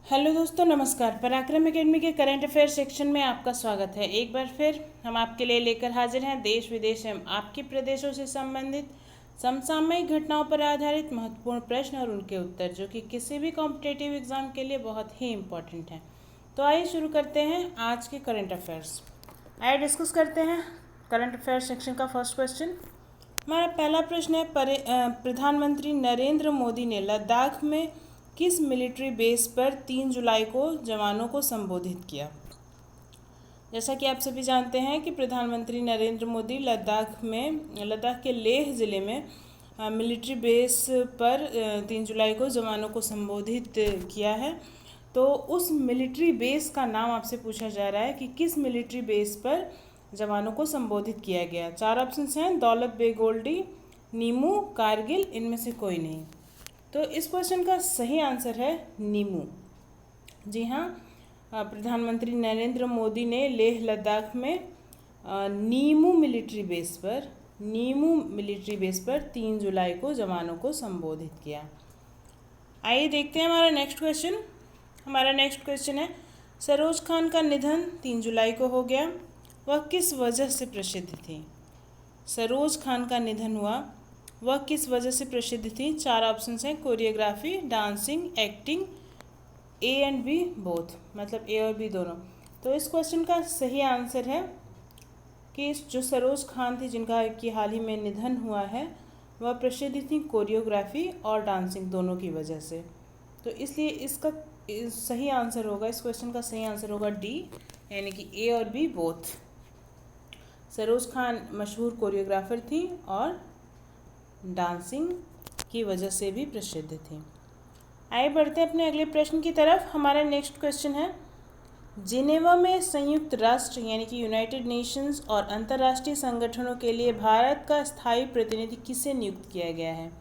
Hello दोस्तों, नमस्कार। पराक्रम एकेडमी के करंट अफेयर सेक्शन में आपका स्वागत है। एक बार फिर हम आपके लिए लेकर हाजिर हैं देश विदेश एवं आपके प्रदेशों से संबंधित समसामयिक घटनाओं पर आधारित महत्वपूर्ण प्रश्न और उनके उत्तर, जो कि किसी भी कॉम्पिटिटिव एग्जाम के लिए बहुत ही इम्पोर्टेंट हैं। तो आइए शुरू करते हैं आज के करंट अफेयर्स। आइए डिस्कस करते हैं करंट अफेयर सेक्शन का फर्स्ट क्वेश्चन। हमारा पहला प्रश्न है, प्रधानमंत्री नरेंद्र मोदी ने लद्दाख में किस मिलिट्री बेस पर 3 जुलाई को जवानों को संबोधित किया। जैसा कि आप सभी जानते हैं कि प्रधानमंत्री नरेंद्र मोदी लद्दाख के लेह ज़िले में मिलिट्री बेस पर 3 जुलाई को जवानों को संबोधित किया है। तो उस मिलिट्री बेस का नाम आपसे पूछा जा रहा है कि किस मिलिट्री बेस पर जवानों को संबोधित किया गया। 4 ऑप्शंस हैं, दौलत बेग ओल्डी, नीमू, कारगिल, इनमें से कोई नहीं। तो इस क्वेश्चन का सही आंसर है नीमू। जी हाँ, प्रधानमंत्री नरेंद्र मोदी ने लेह लद्दाख में नीमू मिलिट्री बेस पर 3 जुलाई को जवानों को संबोधित किया। आइए देखते हैं हमारा नेक्स्ट क्वेश्चन। हमारा नेक्स्ट क्वेश्चन है, सरोज खान का निधन 3 जुलाई को हो गया, वह किस वजह से प्रसिद्ध थी। सरोज खान का निधन हुआ, वह किस वजह से प्रसिद्ध थी। 4 ऑप्शंस हैं, choreography, dancing, acting, A and B both, मतलब ए और बी दोनों। तो इस क्वेश्चन का सही आंसर है कि जो सरोज खान थी, जिनका कि हाल ही में निधन हुआ है, वह प्रसिद्ध थी कोरियोग्राफी और डांसिंग दोनों की वजह से। तो इसलिए इसका सही आंसर होगा, इस क्वेश्चन का सही आंसर होगा डी, यानी कि ए और बी बोथ। सरोज खान मशहूर कोरियोग्राफर थी और डांसिंग की वजह से भी प्रसिद्ध थी। आइए बढ़ते हैं अपने अगले प्रश्न की तरफ। हमारा नेक्स्ट क्वेश्चन है, जिनेवा में संयुक्त राष्ट्र यानी कि यूनाइटेड नेशंस और अंतर्राष्ट्रीय संगठनों के लिए भारत का स्थायी प्रतिनिधि किसे नियुक्त किया गया है।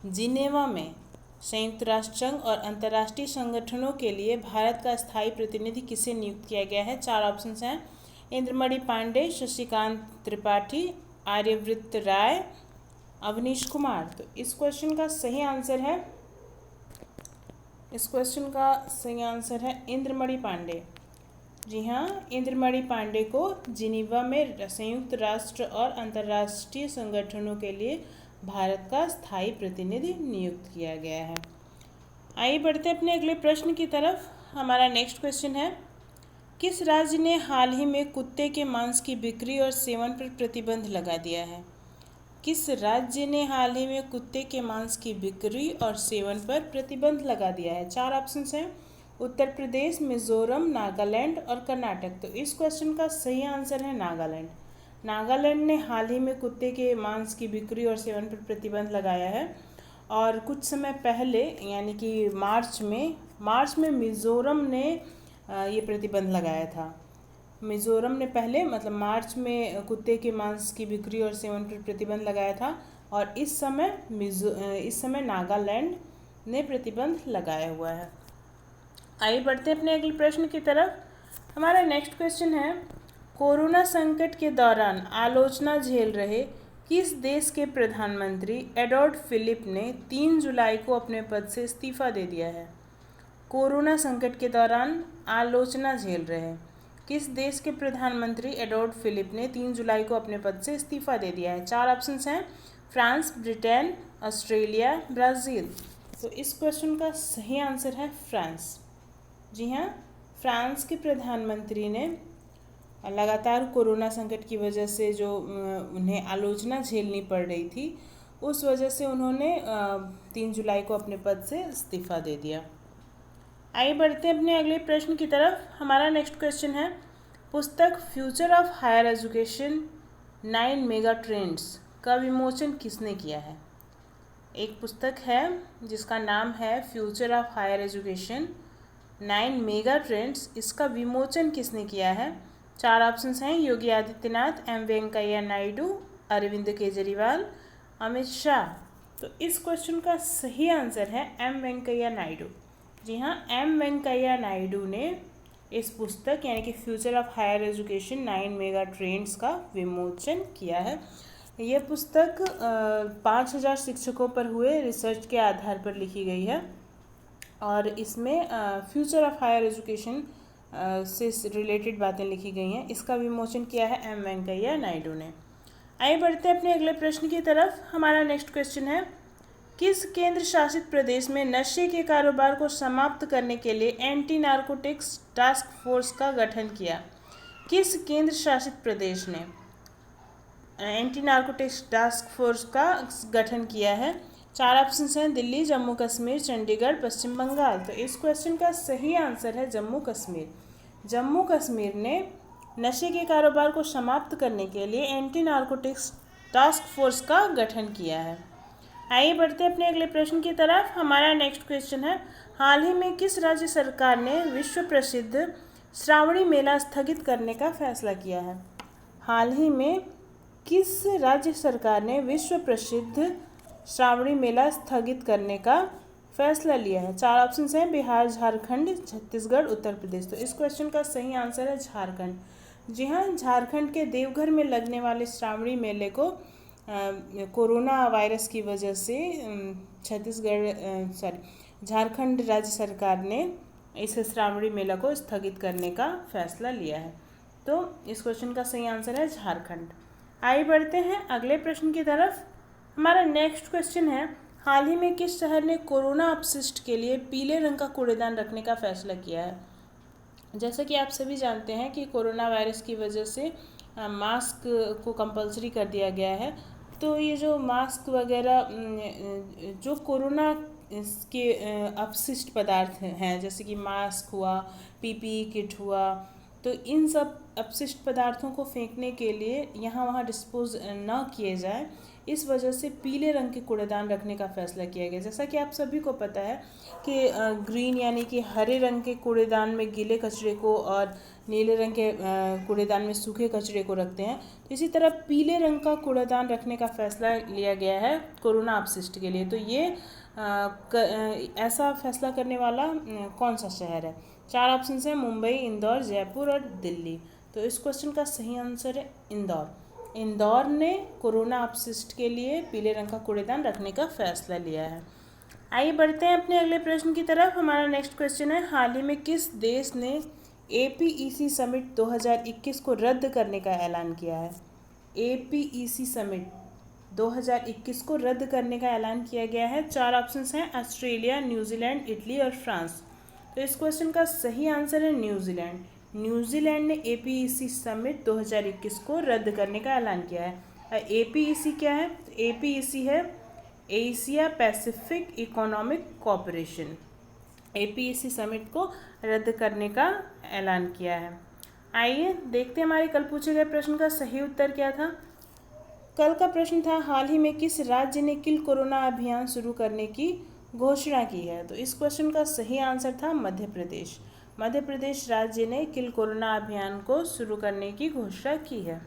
जिनेवा में संयुक्त राष्ट्र संघ और अंतर्राष्ट्रीय संगठनों के लिए भारत का स्थायी प्रतिनिधि किसे नियुक्त किया गया है। 4 ऑप्शंस हैं, इंद्रमणि पांडे, शशिकांत त्रिपाठी, आर्यव्रत राय, अवनीश कुमार। तो इस क्वेश्चन का सही आंसर है इंद्रमणि पांडे। जी हाँ, इंद्रमणि पांडे को जिनेवा में संयुक्त राष्ट्र और अंतर्राष्ट्रीय संगठनों के लिए भारत का स्थायी प्रतिनिधि नियुक्त किया गया है। आइए बढ़ते अपने अगले प्रश्न की तरफ। हमारा नेक्स्ट क्वेश्चन है, किस राज्य ने हाल ही में कुत्ते के मांस की बिक्री और सेवन पर प्रतिबंध लगा दिया है। किस राज्य ने हाल ही में कुत्ते के मांस की बिक्री और सेवन पर प्रतिबंध लगा दिया है। 4 ऑप्शंस हैं, उत्तर प्रदेश, मिजोरम, नागालैंड और कर्नाटक। तो इस क्वेश्चन का सही आंसर है नागालैंड। नागालैंड ने हाल ही में कुत्ते के मांस की बिक्री और सेवन पर प्रतिबंध लगाया है। और कुछ समय पहले यानी कि मार्च में मिजोरम ने ये प्रतिबंध लगाया था। मिजोरम ने पहले मतलब मार्च में कुत्ते के मांस की बिक्री और सेवन पर प्रतिबंध लगाया था, और इस समय नागालैंड ने प्रतिबंध लगाया हुआ है। आइए बढ़ते हैं अपने अगले प्रश्न की तरफ। हमारा नेक्स्ट क्वेश्चन है, कोरोना संकट के दौरान आलोचना झेल रहे किस देश के प्रधानमंत्री एडवर्ड फिलिप ने 3 जुलाई को अपने पद से इस्तीफा दे दिया है। कोरोना संकट के दौरान आलोचना झेल रहे किस देश के प्रधानमंत्री एडवर्ड फिलिप ने 3 जुलाई को अपने पद से इस्तीफा दे दिया है। 4 ऑप्शंस हैं, फ्रांस, ब्रिटेन, ऑस्ट्रेलिया, ब्राज़ील। तो इस क्वेश्चन का सही आंसर है फ्रांस। जी हाँ, फ्रांस के प्रधानमंत्री ने लगातार कोरोना संकट की वजह से जो उन्हें आलोचना झेलनी पड़ रही थी, उस वजह से उन्होंने 3 जुलाई को अपने पद से इस्तीफा दे दिया। आइए बढ़ते हैं अपने अगले प्रश्न की तरफ। हमारा नेक्स्ट क्वेश्चन है, पुस्तक future of higher education 9 mega trends का विमोचन किसने किया है। एक पुस्तक है जिसका नाम है future of higher education 9 mega trends, इसका विमोचन किसने किया है। 4 ऑप्शंस हैं, योगी आदित्यनाथ, एम वेंकैया नायडू, अरविंद केजरीवाल, अमित शाह। तो इस क्वेश्चन का सही आंसर है एम वेंकैया नायडू। जी हाँ, एम वेंकैया नायडू ने इस पुस्तक यानी कि future of higher education 9 mega trends का विमोचन किया है। यह पुस्तक 5000 शिक्षकों पर हुए रिसर्च के आधार पर लिखी गई है और इसमें फ्यूचर ऑफ हायर एजुकेशन से रिलेटेड बातें लिखी गई हैं। इसका विमोचन किया है एम वेंकैया नायडू ने। आइए बढ़ते हैं अपने अगले प्रश्न की तरफ। हमारा नेक्स्ट क्वेश्चन है, किस केंद्र शासित प्रदेश में नशे के कारोबार को समाप्त करने के लिए एंटी नारकोटिक्स टास्क फोर्स का गठन किया? किस केंद्र शासित प्रदेश ने एंटी नारकोटिक्स टास्क फोर्स का गठन किया है? 4 ऑप्शन हैं, दिल्ली, जम्मू कश्मीर, चंडीगढ़, पश्चिम बंगाल। तो इस क्वेश्चन का सही आंसर है जम्मू कश्मीर। जम्मू कश्मीर ने नशे के कारोबार को समाप्त करने के लिए एंटी नारकोटिक्स टास्क फोर्स का गठन किया है। आइए बढ़ते हैं अपने अगले प्रश्न की तरफ। हमारा नेक्स्ट क्वेश्चन है, हाल ही में किस राज्य सरकार ने विश्व प्रसिद्ध श्रावणी मेला स्थगित करने का फैसला किया है? हाल ही में किस राज्य सरकार ने विश्व प्रसिद्ध श्रावणी मेला स्थगित करने का फैसला लिया है? 4 ऑप्शन हैं, बिहार, झारखंड, छत्तीसगढ़, उत्तर प्रदेश। तो इस क्वेश्चन का सही आंसर है झारखंड। जी हाँ, झारखंड के देवघर में लगने वाले श्रावणी मेले को कोरोना वायरस की वजह से झारखंड राज्य सरकार ने इस श्रावणी मेला को स्थगित करने का फैसला लिया है। तो इस क्वेश्चन का सही आंसर है झारखंड। आइए बढ़ते हैं अगले प्रश्न की तरफ। हमारा नेक्स्ट क्वेश्चन है, हाल ही में किस शहर ने कोरोना अपशिष्ट के लिए पीले रंग का कूड़ेदान रखने का फैसला किया है? जैसा कि आप सभी जानते हैं कि कोरोना वायरस की वजह से मास्क को कंपलसरी कर दिया गया है। तो ये जो मास्क वगैरह जो कोरोना के अपशिष्ट पदार्थ हैं, जैसे कि मास्क हुआ, पीपीई किट हुआ, तो इन सब अपशिष्ट पदार्थों को फेंकने के लिए यहाँ वहाँ डिस्पोज न किए जाए, इस वजह से पीले रंग के कूड़ेदान रखने का फैसला किया गया। जैसा कि आप सभी को पता है कि ग्रीन यानी कि हरे रंग के कूड़ेदान में गीले कचरे को और नीले रंग के कूड़ेदान में सूखे कचरे को रखते हैं। तो इसी तरह पीले रंग का कूड़ेदान रखने का फैसला लिया गया है कोरोना अपशिष्ट के लिए। तो ये ऐसा फैसला करने वाला कौन सा शहर है? 4 ऑप्शन हैं, मुंबई, इंदौर, जयपुर और दिल्ली। तो इस क्वेश्चन का सही आंसर है इंदौर। इंदौर ने कोरोना अपशिष्ट के लिए पीले रंग का कूड़ेदान रखने का फैसला लिया है। आइए बढ़ते हैं अपने अगले प्रश्न की तरफ। हमारा नेक्स्ट क्वेश्चन है, हाल ही में किस देश ने APEC समिट 2021 को रद्द करने का ऐलान किया है? APEC समिट 2021 को रद्द करने का ऐलान किया गया है। 4 ऑप्शन हैं, ऑस्ट्रेलिया, न्यूजीलैंड, इटली और फ्रांस। तो इस क्वेश्चन का सही आंसर है न्यूजीलैंड। न्यूजीलैंड ने APEC समिट 2021 को रद्द करने का ऐलान किया है। APEC क्या है? APEC है Asia Pacific economic corporation. APEC summit को रद्द करने का ऐलान किया है। आइए देखते हैं हमारे कल पूछे गए प्रश्न का सही उत्तर क्या था। कल का प्रश्न था, हाल ही में किस राज्य ने किल कोरोना अभियान शुरू करने की घोषणा की है? तो इस क्वेश्चन का सही आंसर था मध्य प्रदेश। मध्य प्रदेश राज्य ने किल कोरोना अभियान को शुरू करने की घोषणा की है।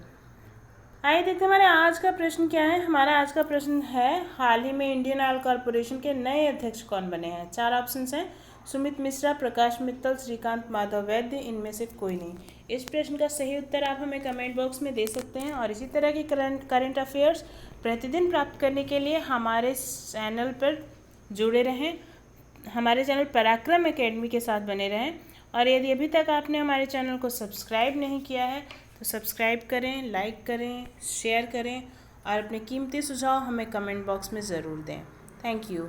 आइए देखते हैं हमारे आज का प्रश्न क्या है। हमारा आज का प्रश्न है, हाल ही में इंडियन ऑयल कॉरपोरेशन के नए अध्यक्ष कौन बने हैं? 4 ऑप्शन हैं, सुमित मिश्रा, प्रकाश मित्तल, श्रीकांत माधव वैद्य, इनमें से कोई नहीं। इस प्रश्न का सही उत्तर आप हमें कमेंट बॉक्स में दे करते हैं। और इसी तरह के करंट अफेयर्स प्रतिदिन प्राप्त करने के लिए हमारे चैनल पर जुड़े रहें, हमारे चैनल पराक्रम एकेडमी के साथ बने रहें। और यदि अभी तक आपने हमारे चैनल को सब्सक्राइब नहीं किया है तो सब्सक्राइब करें, लाइक करें, शेयर करें और अपने कीमती सुझाव हमें कमेंट बॉक्स में ज़रूर दें। Thank you.